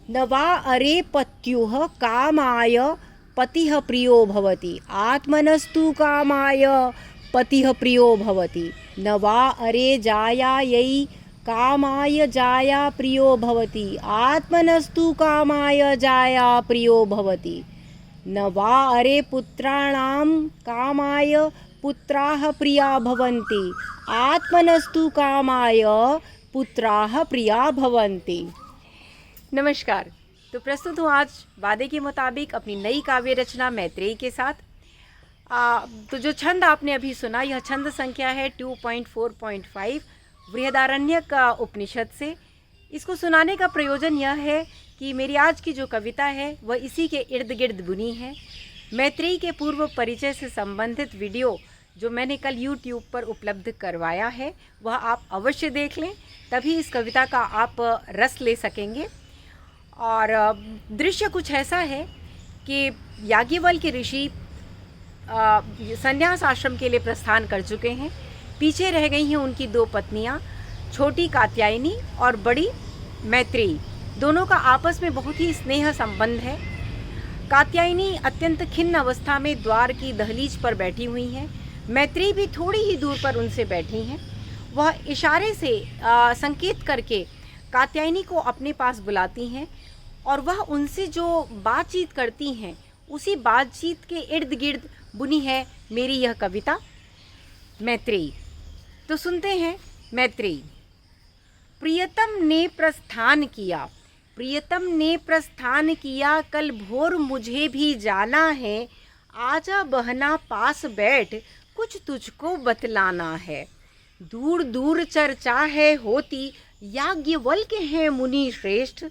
न वा अरे पत्युः कामाय पतिः प्रियो भवति आत्मनस्तु कामाय पतिः प्रियो भवति न वा अरे जायायै कामाय जाया प्रियो भवति आत्मनस्तु कामाय जाया प्रियो भवति न वा अरे पुत्राणां कामाय पुत्राः प्रिया भवन्ति आत्मनस्तु कामाय पुत्राः प्रिया भवन्ति। नमस्कार। तो प्रस्तुत हूँ आज वादे के मुताबिक अपनी नई काव्य रचना मैत्रेयी के साथ। तो जो छंद आपने अभी सुना, यह छंद संख्या है 2.4.5 बृहदारण्यक उपनिषद से। इसको सुनाने का प्रयोजन यह है कि मेरी आज की जो कविता है वह इसी के इर्द गिर्द बुनी है। मैत्रेयी के पूर्व परिचय से संबंधित वीडियो जो मैंने कल YouTube पर उपलब्ध करवाया है वह आप अवश्य देख लें, तभी इस कविता का आप रस ले सकेंगे। और दृश्य कुछ ऐसा है कि याज्ञवल्क्य ऋषि संन्यास आश्रम के लिए प्रस्थान कर चुके हैं। पीछे रह गई हैं उनकी दो पत्नियां, छोटी कात्यायनी और बड़ी मैत्रेयी। दोनों का आपस में बहुत ही स्नेह संबंध है। कात्यायनी अत्यंत खिन्न अवस्था में द्वार की दहलीज पर बैठी हुई हैं। मैत्रेयी भी थोड़ी ही दूर पर उनसे बैठी हैं। वह इशारे से संकेत करके कात्यायनी को अपने पास बुलाती हैं और वह उनसे जो बातचीत करती हैं उसी बातचीत के इर्द गिर्द बुनी है मेरी यह कविता मैत्रेयी। तो सुनते हैं मैत्रेयी। प्रियतम ने प्रस्थान किया, प्रियतम ने प्रस्थान किया, कल भोर मुझे भी जाना है। आजा बहना पास बैठ, कुछ तुझको बतलाना है। दूर दूर चर्चा है होती, याज्ञवल्क्य हैं मुनि श्रेष्ठ।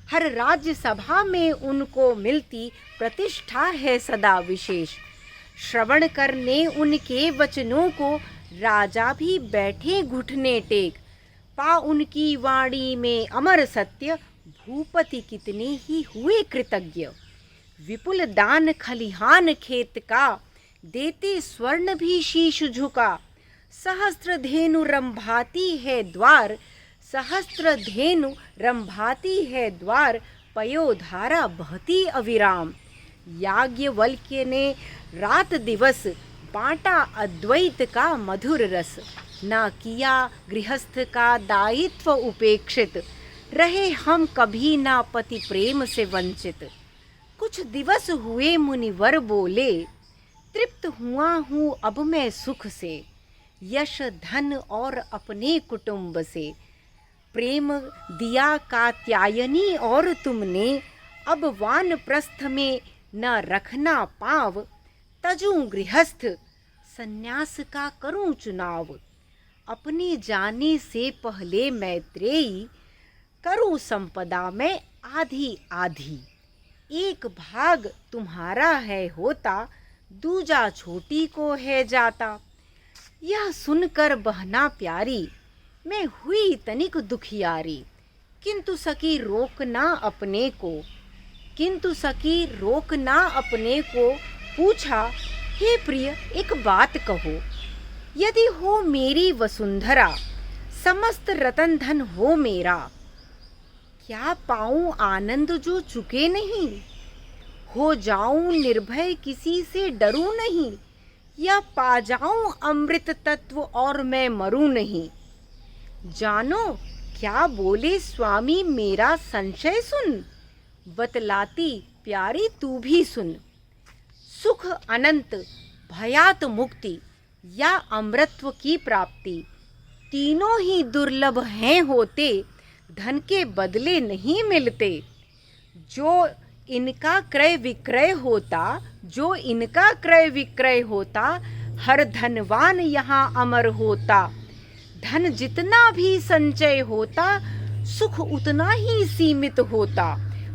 हर राज्य सभा में उनको मिलती, प्रतिष्ठा है सदा विशेष। श्रवण करने उनके वचनों को, राजा भी बैठे घुटने टेक। पा उनकी वाणी में अमर सत्य, भूपति कितने ही हुए कृतज्ञ। विपुल दान खलिहान खेत का, देते स्वर्ण भी शीश झुका। सहस्त्र धेनु रंभाती है द्वार, सहस्त्र धेनु रंभाती है द्वार। पयोधारा बहती अविराम। याज्ञवल्क्य ने रात दिवस, बांटा अद्वैत का मधुर रस। ना किया गृहस्थ का दायित्व उपेक्षित, रहे हम कभी ना पति प्रेम से वंचित। कुछ दिवस हुए मुनिवर बोले, तृप्त हुआ हूँ अब मैं सुख से। यश धन और अपने कुटुंब से, प्रेम दिया कात्यायनी और तुमने। अब वानप्रस्थ में न रखना पाँव, तजूं गृहस्थ सन्यास का करूं चुनाव। अपने जाने से पहले मैत्रेयी, करूं संपदा में आधी आधी। एक भाग तुम्हारा है होता, दूजा छोटी को है जाता। यह सुनकर बहना प्यारी, मैं हुई तनिक दुखियारी। किंतु सकी रोकना अपने को, किंतु सकी रोकना अपने को। पूछा, हे प्रिय एक बात कहो। यदि हो मेरी वसुंधरा, समस्त रतन धन हो मेरा। क्या पाऊं आनंद जो चुके नहीं, हो जाऊं निर्भय किसी से डरूं नहीं। या पा जाऊं अमृत तत्व और मैं मरूं नहीं। जानो क्या बोले स्वामी मेरा संशय सुन, बतलाती प्यारी तू भी सुन। सुख अनंत भयात मुक्ति, या अमृतत्व की प्राप्ति, तीनों ही दुर्लभ हैं होते, धन के बदले नहीं मिलते। जो इनका क्रय विक्रय होता, जो इनका क्रय विक्रय होता, हर धनवान यहाँ अमर होता। धन जितना भी संचय होता, सुख उतना ही सीमित होता।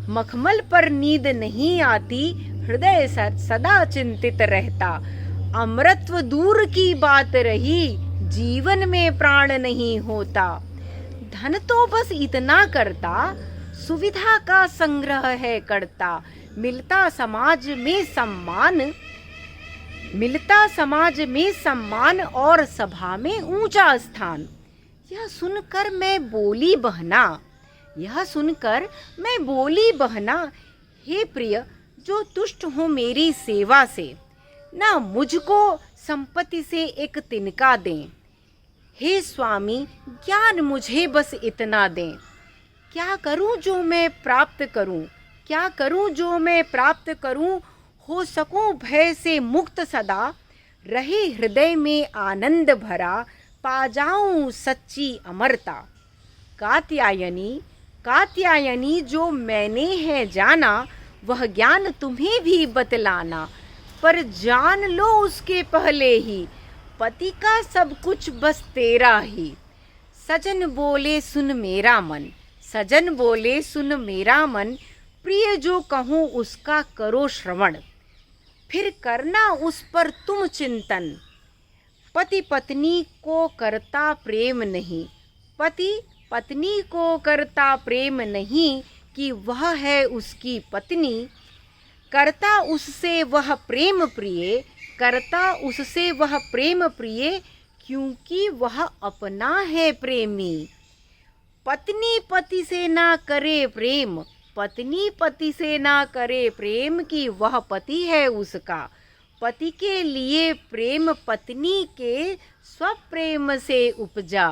मखमल पर नींद नहीं आती, हृदय सदा चिंतित रहता। अमृतत्व दूर की बात रही, जीवन में प्राण नहीं होता। धन तो बस इतना करता, सुविधा का संग्रह है करता। मिलता समाज में सम्मान, मिलता समाज में सम्मान और सभा में ऊंचा स्थान। यह सुनकर मैं बोली बहना, यह सुनकर मैं बोली, बहना, हे प्रिय, जो तुष्ट हो मेरी सेवा से, ना मुझको संपत्ति से एक तिनका दें। हे स्वामी, ज्ञान मुझे बस इतना दें। क्या करूं जो मैं प्राप्त करूं, क्या करूं जो मैं प्राप्त करूं, हो सकूं भय से मुक्त सदा, रहे हृदय में आनंद भरा, पा जाऊं सच्ची अमरता। कात्यायनी, कात्यायनी, जो मैंने है जाना, वह ज्ञान तुम्हें भी बतलाना, पर जान लो उसके पहले ही, पति का सब कुछ बस तेरा ही। सजन बोले सुन मेरा मन, सजन बोले सुन मेरा मन, प्रिय जो कहूँ उसका करो श्रवण, फिर करना उस पर तुम चिंतन। पति पत्नी को करता प्रेम नहीं, पति पत्नी को करता प्रेम नहीं, कि वह है उसकी पत्नी, करता उससे वह प्रेम प्रिय, करता उससे वह प्रेम प्रिय, क्योंकि वह अपना है प्रेमी। पत्नी पति से ना करे प्रेम, पत्नी पति से ना करे प्रेम, कि वह पति है उसका। पति के लिए प्रेम पत्नी के स्वप्रेम से उपजा।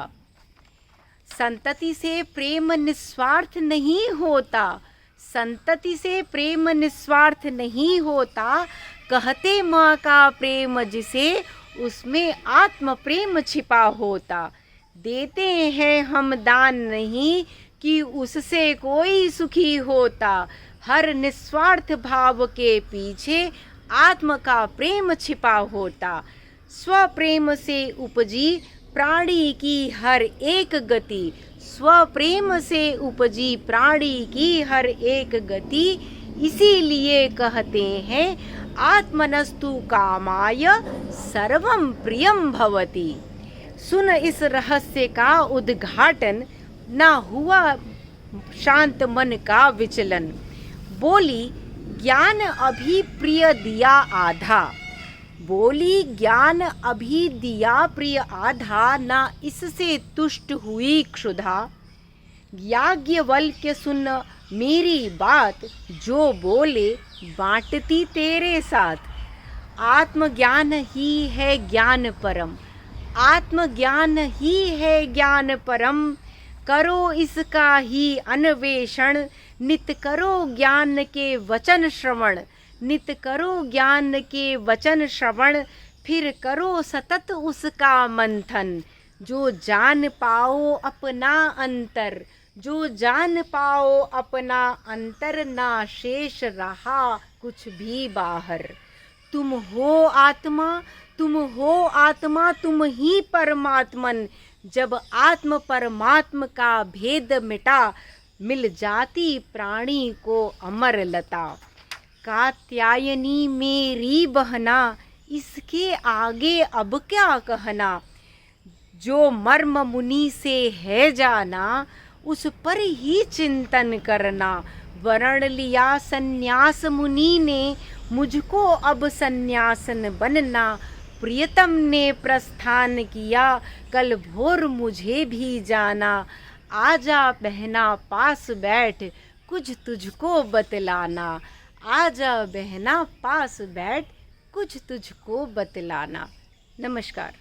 संतति से प्रेम निस्वार्थ नहीं होता, संतति से प्रेम निस्वार्थ नहीं होता, कहते माँ का प्रेम जिसे, उसमें आत्म प्रेम छिपा होता। देते हैं हम दान नहीं, कि उससे कोई सुखी होता, हर निस्वार्थ भाव के पीछे आत्म का प्रेम छिपा होता। स्वप्रेम से उपजी प्राणी की हर एक गति, स्वप्रेम से उपजी प्राणी की हर एक गति, इसीलिए कहते हैं आत्मनस्तु कामाय सर्वं प्रियं भवति। सुन इस रहस्य का उद्घाटन, ना हुआ शांत मन का विचलन। बोली, ज्ञान अभी प्रिय दिया आधा, बोली, ज्ञान अभी दिया प्रिय आधा, ना इससे तुष्ट हुई क्षुधा। याज्ञवल्क्य सुन मेरी बात, जो बोले बांटती तेरे साथ। आत्मज्ञान ही है ज्ञान परम, आत्मज्ञान ही है ज्ञान परम, करो इसका ही अन्वेषण, नित करो ज्ञान के वचन श्रवण, नित करो ज्ञान के वचन श्रवण, फिर करो सतत उसका मंथन। जो जान पाओ अपना अंतर, जो जान पाओ अपना अंतर, ना शेष रहा कुछ भी बाहर। तुम हो आत्मा, तुम हो आत्मा, तुम ही परमात्मन। जब आत्म परमात्म का भेद मिटा, मिल जाती प्राणी को अमर लता। कात्यायनी मेरी बहना, इसके आगे अब क्या कहना। जो मर्म मुनि से है जाना, उस पर ही चिंतन करना। वरण लिया सन्यास मुनि ने, मुझको अब सन्यासन बनना। प्रियतम ने प्रस्थान किया, कल भोर मुझे भी जाना। आजा बहना पास बैठ, कुछ तुझको बतलाना। आजा बहना पास बैठ, कुछ तुझको बतलाना। नमस्कार।